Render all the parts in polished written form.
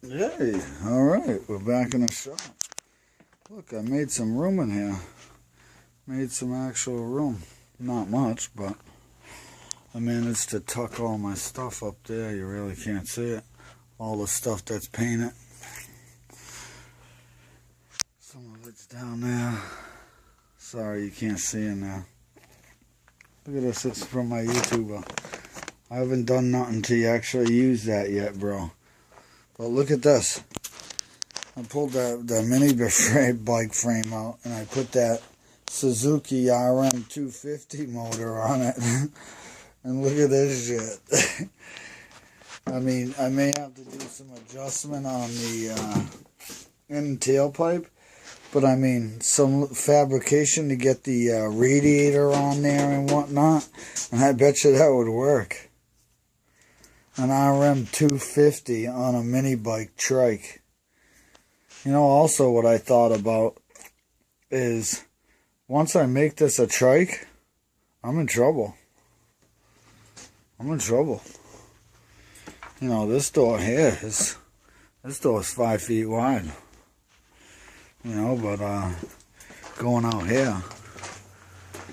Hey, alright, we're back in the shop. Look, I made some room in here. Made some actual room. Not much, but I managed to tuck all my stuff up there. You really can't see it. All the stuff that's painted. Some of it's down there. Sorry, you can't see in there. Look at this, this is from my YouTuber. I haven't done nothing to actually use that yet, bro. But look at this. I pulled the mini bike frame out and I put that Suzuki RM 250 motor on it. And look at this shit. I mean, I may have to do some adjustment on the end tailpipe. But I mean, some fabrication to get the radiator on there and whatnot. And I bet you that would work. An RM 250 on a mini bike trike. You know, also what I thought about is once I make this a trike, I'm in trouble. I'm in trouble. You know, this door here is 5 feet wide. You know, but going out here,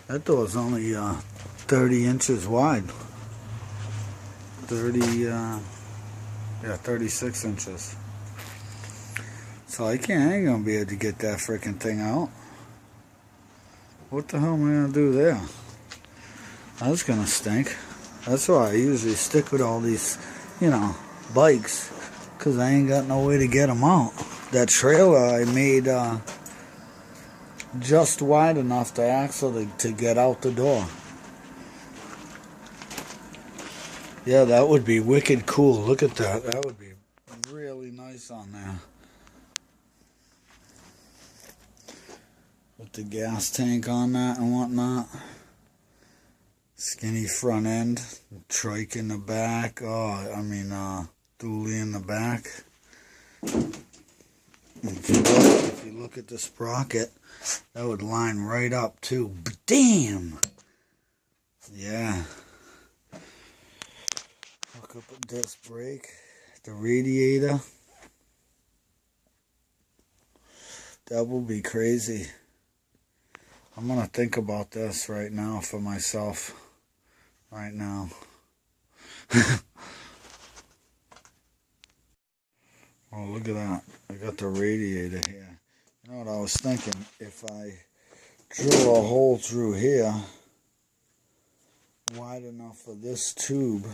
that door's only 30 inches wide. 36 inches. So I ain't gonna be able to get that freaking thing out. What the hell am I gonna do there? That's gonna stink. That's why I usually stick with all these, you know, bikes, because I ain't got no way to get them out. That trailer I made just wide enough to actually to get out the door. Yeah, that would be wicked cool. Look at that. That would be really nice on there. With the gas tank on that and whatnot. Skinny front end. Trike in the back. Oh, I mean, dually in the back. If you look at the sprocket, that would line right up too. Damn! Yeah. Hook up a disc brake, the radiator. That will be crazy. I'm gonna think about this right now for myself. Right now. Oh, look at that. I got the radiator here. You know what I was thinking? If I drill a hole through here, wide enough for this tube,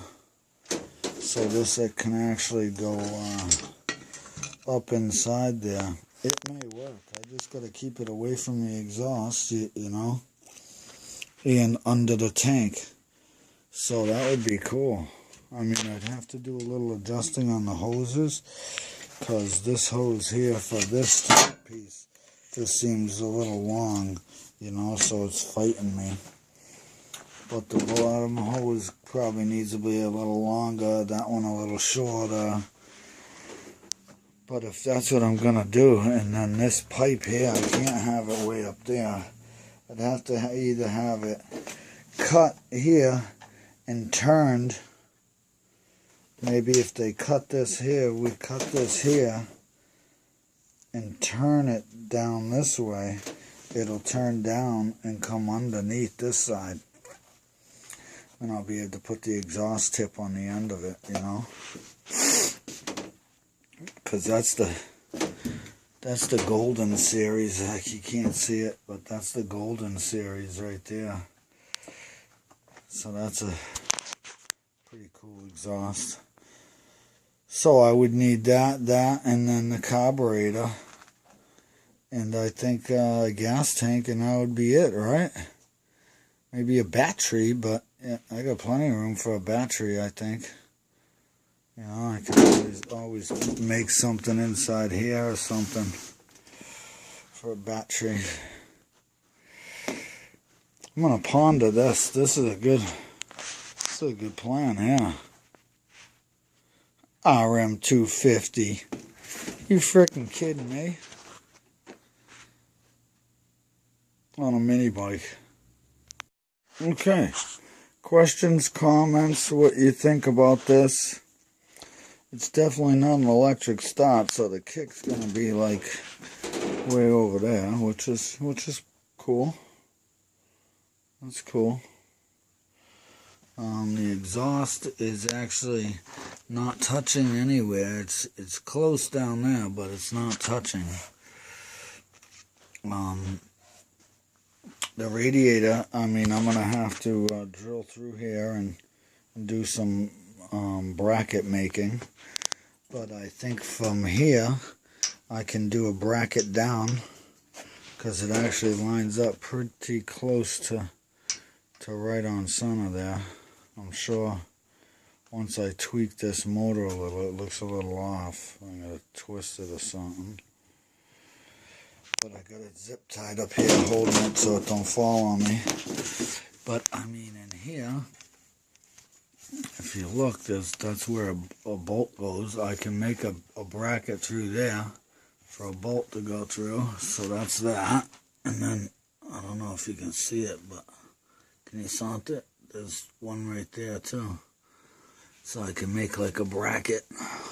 so this it can actually go up inside there. It may work. I just got to keep it away from the exhaust, you know, and under the tank. So that would be cool. I mean, I'd have to do a little adjusting on the hoses, because this hose here for this piece just seems a little long, you know, so it's fighting me. But the bottom hose probably needs to be a little longer, that one a little shorter. But if that's what I'm going to do, and then this pipe here, I can't have it way up there. I'd have to either have it cut here and turned. Maybe if they cut this here, we cut this here and turn it down this way. It'll turn down and come underneath this side. And I'll be able to put the exhaust tip on the end of it, you know. Because that's the Golden Series. Like, you can't see it, but that's the Golden Series right there. So that's a Pretty cool exhaust. So I would need that, and then the carburetor. And I think a gas tank, and that would be it, right? Maybe a battery, but yeah, I got plenty of room for a battery, I think. You know, I can always make something inside here or something for a battery. I'm gonna ponder this. This is a good plan, yeah. RM250. You freaking kidding me? On a mini bike. Okay. Questions, comments, what you think about this? It's definitely not an electric start, so the kick's gonna be like way over there, which is cool. That's cool. The exhaust is actually not touching anywhere. It's close down there, but it's not touching. The radiator, I mean, I'm gonna have to drill through here and do some bracket making. But I think from here I can do a bracket down, because it actually lines up pretty close to right on center there. I'm sure once I tweak this motor a little, it looks a little off. I'm going to twist it or something. But I got it zip tied up here holding it so it don't fall on me. But I mean, in here, if you look, that's where a bolt goes. I can make a bracket through there for a bolt to go through. So that's that. And then, I don't know if you can see it, but can you see it? There's one right there too. So I can make like a bracket.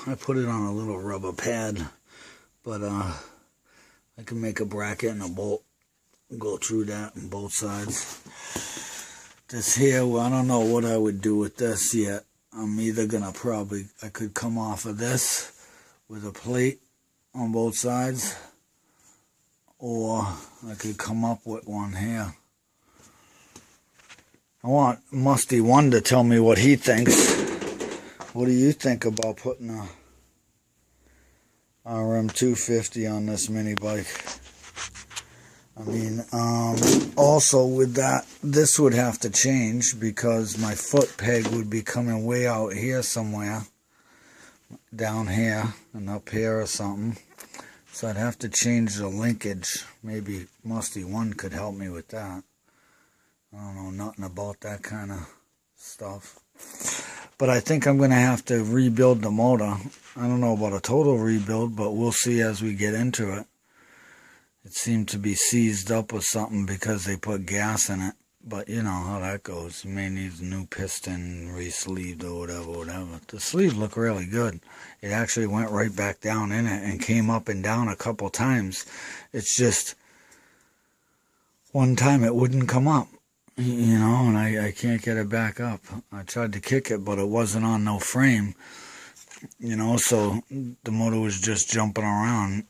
I put it on a little rubber pad, but I can make a bracket and a bolt go through that on both sides. This here, well, I don't know what I would do with this yet. I'm either gonna I could come off of this with a plate on both sides, or I could come up with one here. I want Musty One to tell me what he thinks. What do you think about putting a RM250 on this mini bike? I mean, also with that, this would have to change because my foot peg would be coming way out here somewhere, down here and up here or something. So I'd have to change the linkage. Maybe Musty One could help me with that. I don't know nothing about that kind of stuff. But I think I'm going to have to rebuild the motor. I don't know about a total rebuild, but we'll see as we get into it. It seemed to be seized up or something because they put gas in it. But you know how that goes. You may need a new piston, re-sleeved or whatever. The sleeve looked really good. It actually went right back down in it and came up and down a couple times. It's just, one time it wouldn't come up. You know, and I can't get it back up. I tried to kick it, but it wasn't on no frame. You know, so the motor was just jumping around.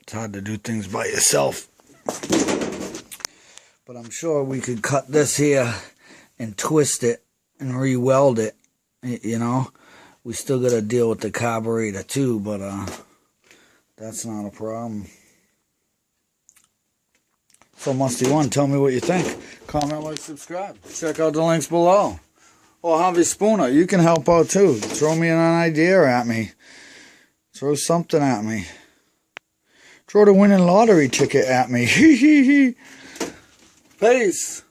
It's hard to do things by yourself. But I'm sure we could cut this here and twist it and re-weld it. You know, we still got to deal with the carburetor too, but that's not a problem. So Musty One, tell me what you think. Comment, like, subscribe. Check out the links below. Or Javi Spooner, you can help out too. Throw me an idea at me. Throw something at me. Throw the winning lottery ticket at me. Peace.